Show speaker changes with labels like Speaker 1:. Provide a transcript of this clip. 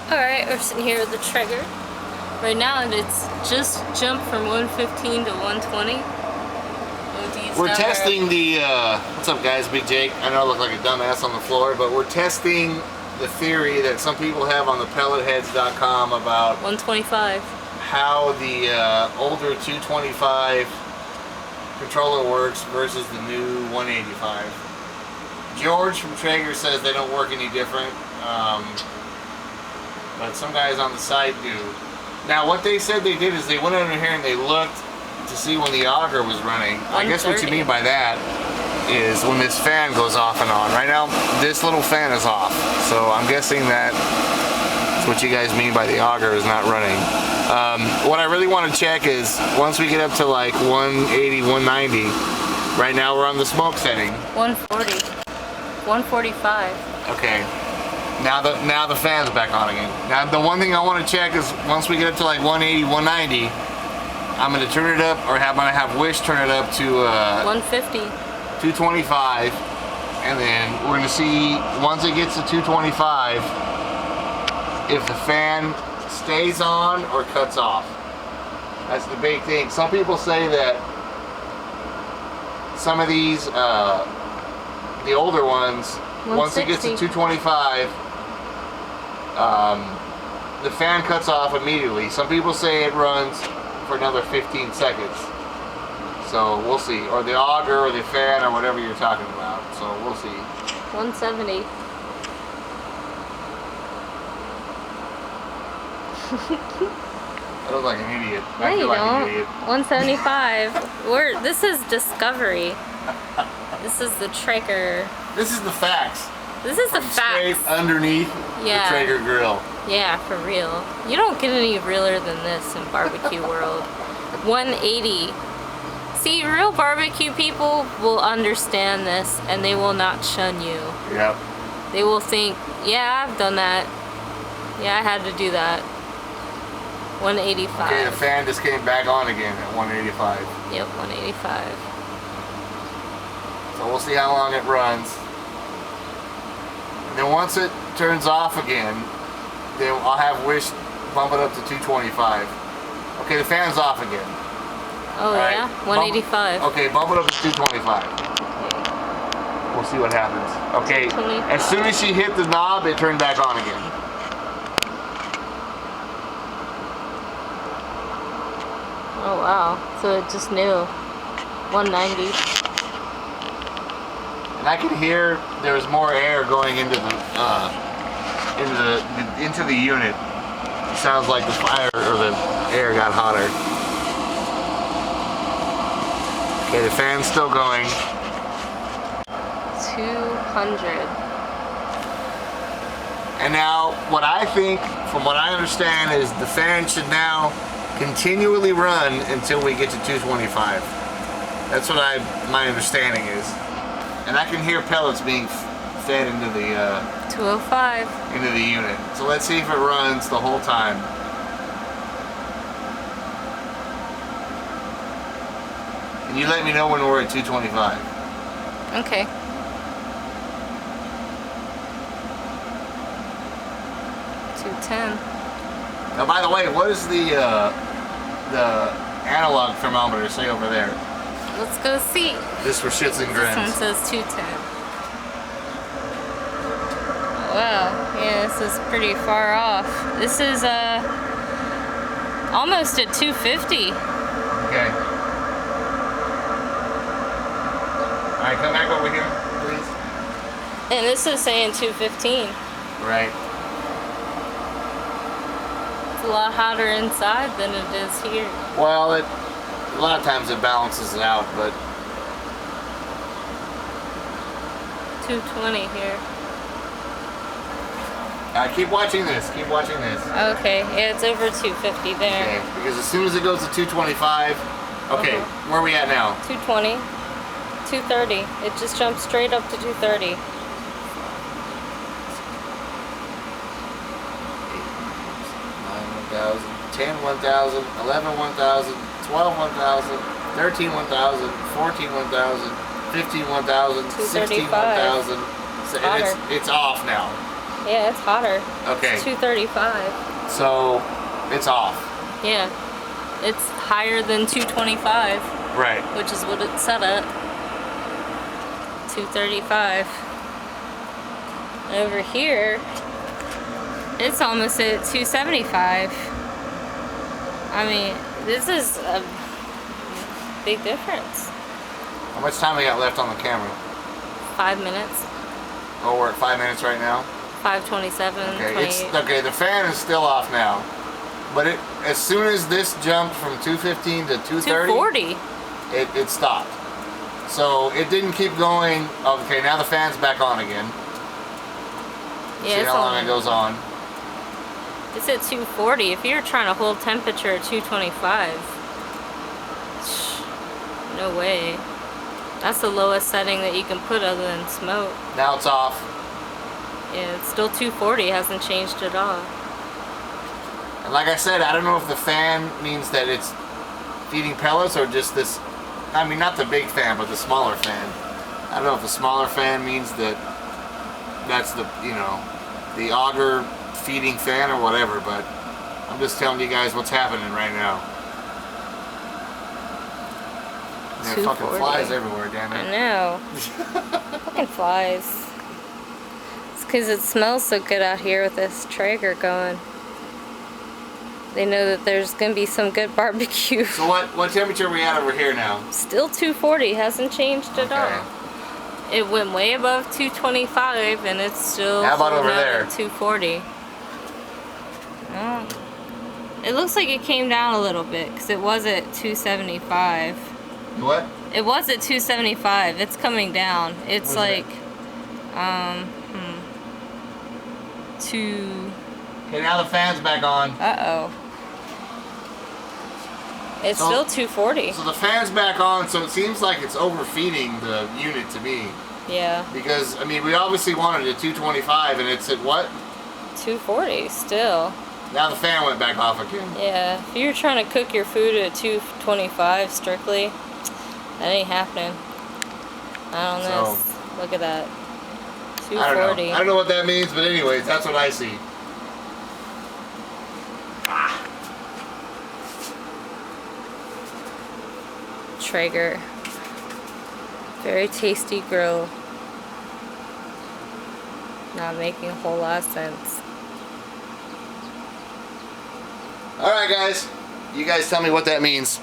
Speaker 1: Alright, we're sitting here with the Traeger. Right now it's just jumped from 115 to 120.
Speaker 2: We're testing the, what's up guys, Big Jake. I know I look like a dumbass on the floor, but we're testing the theory that some people have on the pelletheads.com about
Speaker 1: 125.
Speaker 2: How the older 225 controller works versus the new 185. George from Traeger says they don't work any different. But some guys on the site do. Now what they said they did is they went under here and they looked to see when the auger was running. I guess what you mean by that is when this fan goes off and on. Right now this little fan is off, so I'm guessing that's what you guys mean by the auger is not running. What I really want to check is once we get up to like 180, 190, right now we're on the smoke setting.
Speaker 1: 140, 145.
Speaker 2: Okay. Now the fan's back on again. Now the one thing I want to check is once we get up to like 180, 190, I'm going to turn it up, or I'm going to have Wish turn it up to
Speaker 1: 150,
Speaker 2: 225, and then we're going to see once it gets to 225 if the fan stays on or cuts off. That's the big thing. Some people say that some of these, the older ones, once it gets to 225, the fan cuts off immediately. Some people say it runs for another 15 seconds. So we'll see. Or the auger or the fan or whatever you're talking about. So we'll see.
Speaker 1: 170.
Speaker 2: I look like an idiot.
Speaker 1: No,
Speaker 2: I feel
Speaker 1: you
Speaker 2: like
Speaker 1: don't.
Speaker 2: an idiot.
Speaker 1: 175. This is Discovery. This is the Traeger.
Speaker 2: This is the facts.
Speaker 1: This is the
Speaker 2: Straight
Speaker 1: facts.
Speaker 2: underneath the Traeger grill.
Speaker 1: Yeah, for real. You don't get any realer than this in barbecue world. 180. See, real barbecue people will understand this and they will not shun you.
Speaker 2: Yep.
Speaker 1: They will think, yeah, I've done that. Yeah, I had to do that. 185.
Speaker 2: Okay, the fan just came back on again at 185.
Speaker 1: Yep, 185.
Speaker 2: So we'll see how long it runs. And then once it turns off again, then I'll have Wish bump it up to 225. Okay, the fan's off again.
Speaker 1: Oh,
Speaker 2: all
Speaker 1: yeah?
Speaker 2: right.
Speaker 1: 185.
Speaker 2: Okay, bump it up to 225. We'll see what happens. Okay, as soon as she hit the knob, it turned back on again.
Speaker 1: Oh, wow. So it just knew. 190.
Speaker 2: And I could hear there was more air going into the unit. It sounds like the fire or the air got hotter. Okay, the fan's still going.
Speaker 1: 200.
Speaker 2: And now, what I think, from what I understand, is the fan should now continually run until we get to 225. That's what my understanding is. And I can hear pellets being fed into the
Speaker 1: 205.
Speaker 2: into the unit. So let's see if it runs the whole time. And you let me know when we're at 225.
Speaker 1: Okay.
Speaker 2: Now, by the way, what does the analog thermometer say over there?
Speaker 1: Let's go see.
Speaker 2: This for shits and grins.
Speaker 1: This one says 210. Wow, yeah, this is pretty far off. This is almost at 250.
Speaker 2: Okay. Alright, come back over here, please.
Speaker 1: And this is saying 215.
Speaker 2: Right.
Speaker 1: It's a lot hotter inside than it is here.
Speaker 2: Well, a lot of times it balances it out, but
Speaker 1: 220 here.
Speaker 2: keep watching this. Keep watching this.
Speaker 1: Okay, yeah, it's over 250 there.
Speaker 2: Okay, because as soon as it goes to 225, okay, where are we at now?
Speaker 1: 220, 230. It just jumped straight up to 230.
Speaker 2: 10, 1,000, 11, 1,000, 12, 1,000, 13, 1,000, 14, 1,000, 15, 1,000, 16, 1,000. So it's off now.
Speaker 1: Yeah, it's hotter.
Speaker 2: Okay.
Speaker 1: It's 235.
Speaker 2: So it's off.
Speaker 1: Yeah. It's higher than 225.
Speaker 2: Right.
Speaker 1: Which is what it's set at. 235. Over here, it's almost at 275. I mean, this is a big difference.
Speaker 2: How much time we got left on the camera?
Speaker 1: 5 minutes.
Speaker 2: Oh, we're at 5 minutes right now?
Speaker 1: 5:27,
Speaker 2: Okay,
Speaker 1: 28.
Speaker 2: okay, the fan is still off now. But as soon as this jumped from 215 to 230,
Speaker 1: 240.
Speaker 2: it stopped. So it didn't keep going. Okay, now the fan's back on again.
Speaker 1: Yeah,
Speaker 2: See
Speaker 1: it's
Speaker 2: how long
Speaker 1: on.
Speaker 2: it goes on.
Speaker 1: It's at 240. If you're trying to hold temperature at 225, no way. That's the lowest setting that you can put other than smoke.
Speaker 2: Now it's off.
Speaker 1: Yeah, it's still 240. It hasn't changed at all.
Speaker 2: And like I said, I don't know if the fan means that it's feeding pellets or just this. I mean, not the big fan, but the smaller fan. I don't know if the smaller fan means that that's the, you know, the auger feeding fan or whatever, but I'm just telling you guys what's happening right now. There are fucking flies everywhere, damn
Speaker 1: I
Speaker 2: it.
Speaker 1: know. Fucking flies. It's because it smells so good out here with this Traeger going. They know that there's going to be some good barbecue.
Speaker 2: So what temperature are we at over here now?
Speaker 1: Still 240. Hasn't changed at all. It went way above 225 and it's still
Speaker 2: How about over
Speaker 1: holding out
Speaker 2: there?
Speaker 1: at 240. Oh. It looks like it came down a little bit because it was at 275.
Speaker 2: What?
Speaker 1: It was at 275. It's coming down. It's
Speaker 2: Where's
Speaker 1: like, two.
Speaker 2: Okay, now the fan's back on.
Speaker 1: Uh-oh. It's
Speaker 2: So-
Speaker 1: still 240.
Speaker 2: So the fan's back on, so it seems like it's overfeeding the unit to me.
Speaker 1: Yeah.
Speaker 2: Because, I mean, we obviously wanted it at 225 and it's at what?
Speaker 1: 240 still.
Speaker 2: Now the fan went back off again.
Speaker 1: Yeah. If you're trying to cook your food at 225 strictly, that ain't happening. Not on
Speaker 2: So-
Speaker 1: this. Look at that.
Speaker 2: I don't
Speaker 1: 240.
Speaker 2: know. I don't know what that means, but anyways, that's what I see.
Speaker 1: Traeger. Very tasty grill. Not making a whole lot of sense.
Speaker 2: Alright guys, you guys tell me what that means.